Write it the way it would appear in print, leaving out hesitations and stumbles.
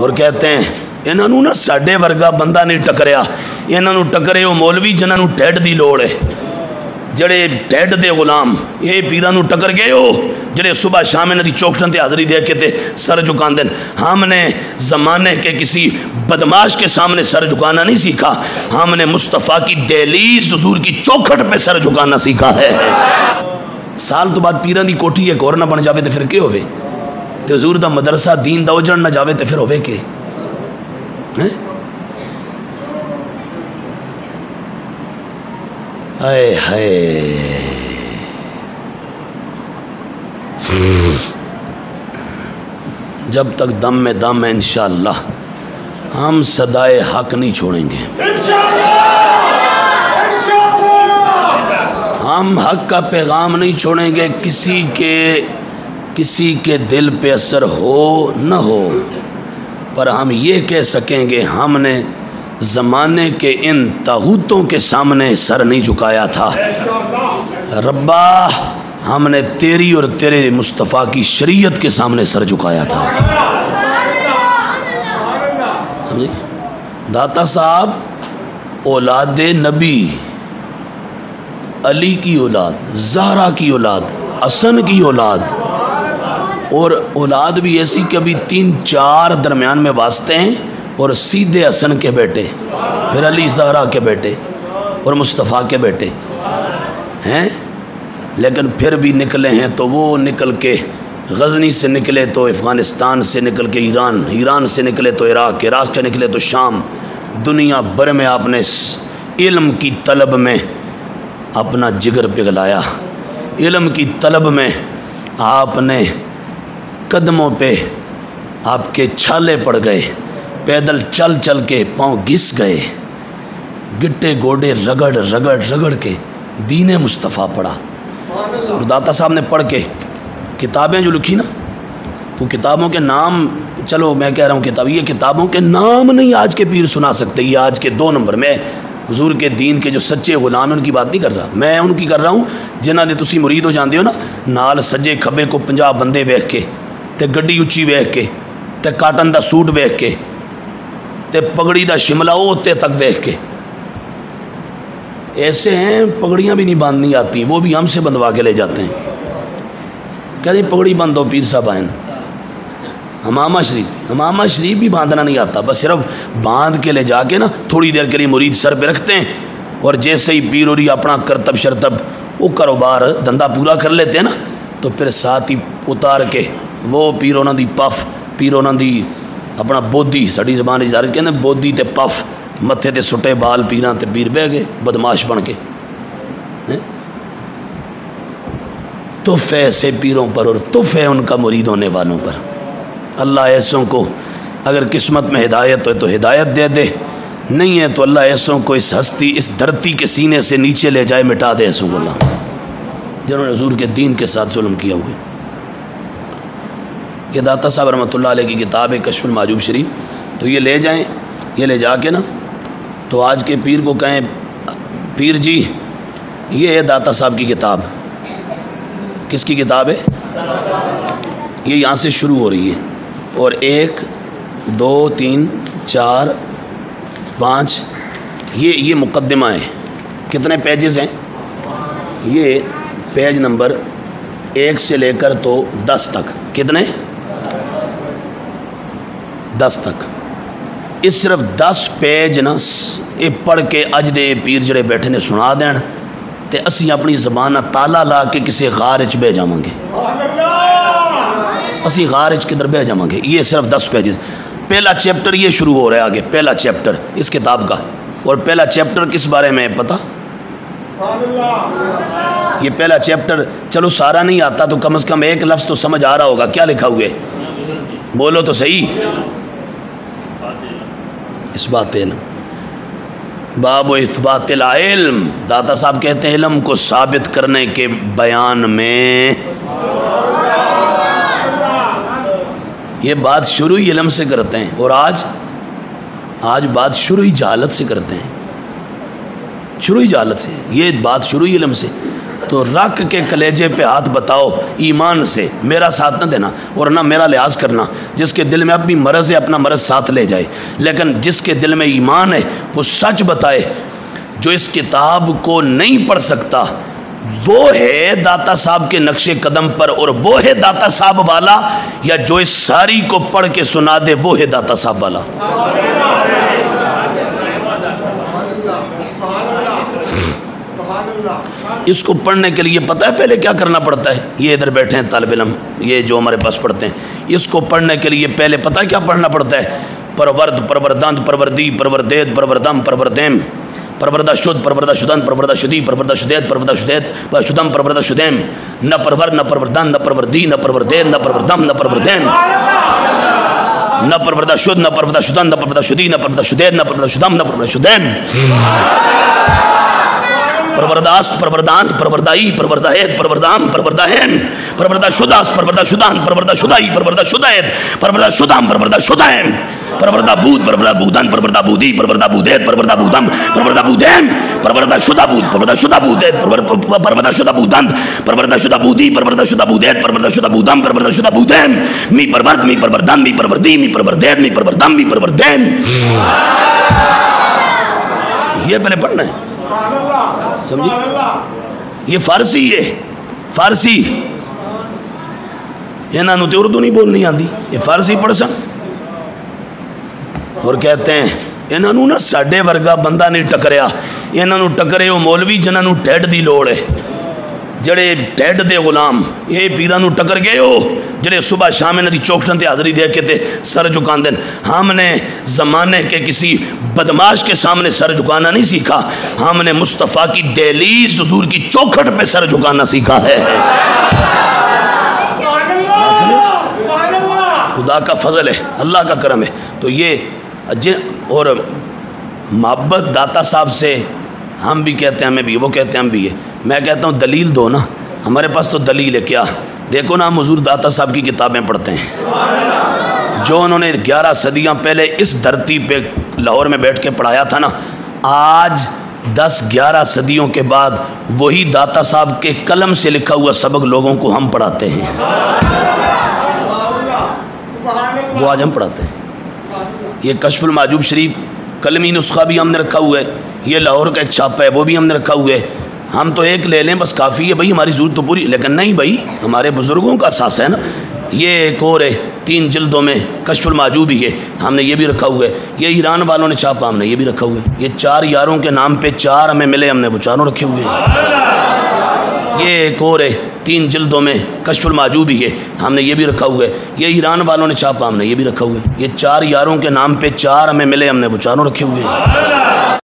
اور کہتے ہیں انہوں نہ ساڈے ورگا بندہ نہیں ٹکریا، انہوں ٹکرے وہ مولوی جنہوں ٹھڈ دی لوڑ ہے، جڑے ٹھڈ دے غلام یہ پیرانو ٹکر گئے ہو جڑے صبح شام انہوں دی چوکھٹن تے حاضری دے کے تے سر جھکان دیں۔ ہم نے زمانے کے کسی بدماش کے سامنے سر جھکانا نہیں سیکھا، ہم نے مصطفیٰ کی دہلیز حضور کی چوکھٹ پہ سر جھکانا سیکھا ہے۔ سال تو بعد پیران دی کوٹھی ایک اور نہ بن جاوے تے پھر کیا ہوئے؟ تے حضور دا مدرسہ دین دا اجڑ نہ جاوے تے پھر ہوئے کہ ہائے ہائے۔ جب تک دم میں دم ہے انشاءاللہ ہم صدائے حق نہیں چھوڑیں گے، ہم حق کا پیغام نہیں چھوڑیں گے، کسی کے دل پہ اثر ہو نہ ہو، پر ہم یہ کہہ سکیں گے ہم نے زمانے کے ان طاغوتوں کے سامنے سر نہیں جھکایا تھا، ربا ہم نے تیری اور تیرے مصطفیٰ کی شریعت کے سامنے سر جھکایا تھا۔ سمجھے؟ داتا صاحب اولاد نبی، علی کی اولاد، زہرا کی اولاد، حسن کی اولاد، اور اولاد بھی ایسی کہ ابھی 3-4 درمیان میں واسطے ہیں، اور سیدھے حسن کے بیٹے، پھر علی زہرا کے بیٹے اور مصطفیٰ کے بیٹے ہیں، لیکن پھر بھی نکلے ہیں تو وہ نکل کے غزنی سے نکلے تو افغانستان سے نکل کے ایران سے نکلے تو عراق سے نکلے تو شام، دنیا بھر میں آپ نے علم کی طلب میں اپنا جگر پگھلایا، علم کی طلب میں آپ نے قدموں پہ آپ کے چھالے پڑ گئے، پیدل چل چل کے پاؤں گھس گئے، گٹے گوڑے رگڑ کے دین مصطفیٰ پڑھا۔ اور داتا صاحب نے پڑھ کے کتابیں جو لکھی نا، تو کتابوں کے نام، چلو میں کہہ رہا ہوں کتاب، یہ کتابوں کے نام نہیں آج کے پیر سنا سکتے، یہ آج کے 2 نمبر میں حضور کے دین کے جو سچے غلام ہیں ان کی بات نہیں کر رہا، میں ان کی کر رہا ہوں جنہاں دے تسی مرید ہو جاندے ہو نا، نال سجے کھبے کو 50 بندے ویکھ کے تے گڈی اچھی ویکھ کے تے کاٹن دا سوٹ ویکھ کے تے پگڑی دا شملہ اوتے تک ویکھ کے، ایسے ہیں پگڑیاں بھی نہیں باندھنی آتی، وہ بھی ہم سے بندوا کے لے جاتے ہیں، کہتے ہیں پگڑی باندھو پیر صاحب آئیں، امامہ شریف بھی باندھنا نہیں آتا، بس صرف باندھ کے لے جا کے نا تھوڑی دیر کے لیے مرید سر پہ رکھتے ہیں، اور جیسے ہی پیر ہوری اپنا کرتب شرتب وہ کاروبار دھندا پورا کر لیتے ہیں نا، تو پھر ساتھ ہی اتار کے وہ پیر ہونا دی پف، پیر ہونا دی اپنا بودھی، ساڑی زبان اجازت کہتے ہیں بودھی تے پف، متھے تے سٹے بال پیران تے پیر بہ گئے بدماش بن کے، تحفے ایسے پیروں پر اور تحفے ان کا مرید ہونے والوں پر۔ اللہ ایسوں کو اگر قسمت میں ہدایت ہو تو ہدایت دے دے، نہیں ہے تو اللہ ایسوں کو اس ہستی، اس دھرتی کے سینے سے نیچے لے جائے، مٹا دے ایسوں کو اللہ، جنہوں نے حضور کے دین کے ساتھ ظلم کیا ہوئے۔ یہ داتا صاحب رحمۃ اللہ علیہ کی کتاب ہے کشف المحجوب شریف، تو یہ لے جائیں، یہ لے جا کے نا تو آج کے پیر کو کہیں پیر جی یہ ہے داتا صاحب کی کتاب، کس کی کتاب ہے؟ یہ یہاں سے شروع ہو رہی ہے، اور 1 2 3 4 5 یہ مقدمہ ہے، کتنے پیجز ہیں؟ یہ پیج نمبر 1 سے لے کر تو 10 تک، کتنے؟ 10 تک، اس صرف 10 پیج نا یہ پڑھ کے اج دے پیر جڑے بیٹھے نے سنا دین تے اسی اپنی زبان تالا لا کے کسی غار وچ بہ جاواں گے، اسی غار وچ کدھر بہ جاواں گے۔ یہ صرف 10 پیجز، پہلا چیپٹر یہ شروع ہو رہا ہے آگے، پہلا چیپٹر اس کتاب کا، اور پہلا چیپٹر کس بارے میں ہے پتہ؟ یہ پہلا چیپٹر، چلو سارا نہیں آتا تو کم از کم ایک لفظ تو سمجھ آ رہا ہوگا، کیا لکھا ہوئے بولو تو صحیح، اس بات علم، باب و اثبات العلم، داتا صاحب کہتے ہیں علم کو ثابت کرنے کے بیان میں، یہ بات شروع ہی علم سے کرتے ہیں، اور آج بات شروع ہی جہالت سے کرتے ہیں، شروع ہی جہالت سے، یہ بات شروع ہی علم سے، تو رکھ کے کلیجے پہ ہاتھ بتاؤ ایمان سے، میرا ساتھ نہ دینا اور نہ میرا لحاظ کرنا۔ جس کے دل میں اب بھی مرض ہے اپنا مرض ساتھ لے جائے، لیکن جس کے دل میں ایمان ہے وہ سچ بتائے۔ جو اس کتاب کو نہیں پڑھ سکتا وہ ہے داتا صاحب کے نقش قدم پر، اور وہ ہے داتا صاحب والا، یا جو اس ساری کو پڑھ کے سنا دے وہ ہے داتا صاحب والا۔ اس کو پڑھنے کے لیے پتہ ہے پہلے کیا کرنا پڑتا ہے؟ یہ ادھر بیٹھے ہیں طالب علم، یہ جو ہمارے پاس پڑھتے ہیں، اس کو پڑھنے کے لیے پہلے پتہ ہے کیا پڑھنا پڑتا ہے؟ پرورد، پرورداند، پروردی، پروردید، پروردم، پروردیم، پروردہ شد، پروردہ شدن، پروردہ شدی، پروردہ شدید، پروردہ شدید، شدم، پروردہ شدیم، نہ پرور، نہ پروردن، نہ پروردی، نہ پروردید، نہ پروردم، نہ پروردیم، نہ پروردہ شد، نہ پروردہ شدن، نہ پروردہ شدی، نہ پروردہ شدید، نہ پروردہ شدم، نہ پروردہ شدیم، پرورداست، پروردانت، پروردائی، پروردہید، پروردام، پروردہین، پروردہ شداست، پروردہ شدان، پروردہ شدائی، پروردہ شدہید، پروردہ شدام، پروردہ شدہین، پروردہ بود، پروردہ بودن، پروردہ بودی، پروردہ بودید، پروردہ بودم، پروردہ بودین، پروردہ شدہ بود، پروردہ شدہ بودید، پروردہ شدہ بودند، پروردہ شدہ بودی، پروردہ شدہ بودید، پروردہ شدہ بودم، پروردہ شدہ بودین، می پرورد، می پروردن، می پروردی، می پروردید، می پروردم، می پروردین۔ یہ پہلے پڑھنا ہے، سمجھی؟ یہ فارسی ہے، فارسی، انہاں نوں تے اردو نہیں بولنی آندی، یہ فارسی پڑھ سن۔ اور کہتے ہیں انہاں نوں نا ساڈے ورگا بندہ نہیں ٹکریا، انہاں نوں ٹکرے وہ مولوی جنہاں نوں ٹھڈ دی لوڑ ہے، جڑے ٹھڈ دے غلام، یہ پیراں نوں ٹکر گئے ہو جڑے صبح شام انہاں دی چوکھٹاں تے حاضری دے کے تے سر جھکاندے۔ ہم نے زمانے کے کسی بدماش کے سامنے سر جھکانا نہیں سیکھا، ہم نے مصطفیٰ کی دہلیز حضور کی چوکھٹ پہ سر جھکانا سیکھا ہے۔ خدا کا فضل ہے، اللہ کا کرم ہے۔ تو یہ اور محبت داتا صاحب سے ہم بھی کہتے ہیں، ہمیں بھی، وہ کہتے ہیں ہم بھی ہے۔ میں کہتا ہوں دلیل دو نا، ہمارے پاس تو دلیل ہے کیا؟ دیکھو نا ہم حضور داتا صاحب کی کتابیں پڑھتے ہیں جو انہوں نے 11 صدیاں پہلے اس دھرتی پہ لاہور میں بیٹھ کے پڑھایا تھا نا، آج 10-11 صدیوں کے بعد وہی داتا صاحب کے قلم سے لکھا ہوا سبق لوگوں کو ہم پڑھاتے ہیں، وہ آج ہم پڑھاتے ہیں۔ یہ کشف المعجوب شریف قلمی نسخہ بھی ہم نے رکھا ہوا ہے، یہ لاہور کا ایک چھاپا ہے وہ بھی ہم نے رکھا ہوا ہے۔ ہم تو ایک لے لیں بس کافی ہے بھائی، ہماری ضرورت تو پوری، لیکن نہیں بھائی، ہمارے بزرگوں کا اثاثہ ہے نا۔ یہ ایک اور ہے 3 جلدوں میں کشف المعجوب ہی ہے، ہم نے یہ بھی رکھا ہوا ہے۔ یہ ایران والوں نے چھاپا، ہم نے یہ بھی رکھا ہوا ہے۔ یہ 4 یاروں کے نام پہ 4 ہمیں ملے، ہم نے وہ 4 رکھے ہوئے ہیں۔ یہ ایک اور ہے 3 جلدوں میں کشف المعجوب ہی ہے، ہم نے یہ بھی رکھا ہوا ہے۔ یہ ایران والوں نے چھاپا، ہم نے یہ بھی رکھا ہوا ہے۔ یہ 4 یاروں کے نام پہ 4 ہمیں ملے، ہم نے وہ 4 رکھے ہوئے ہیں۔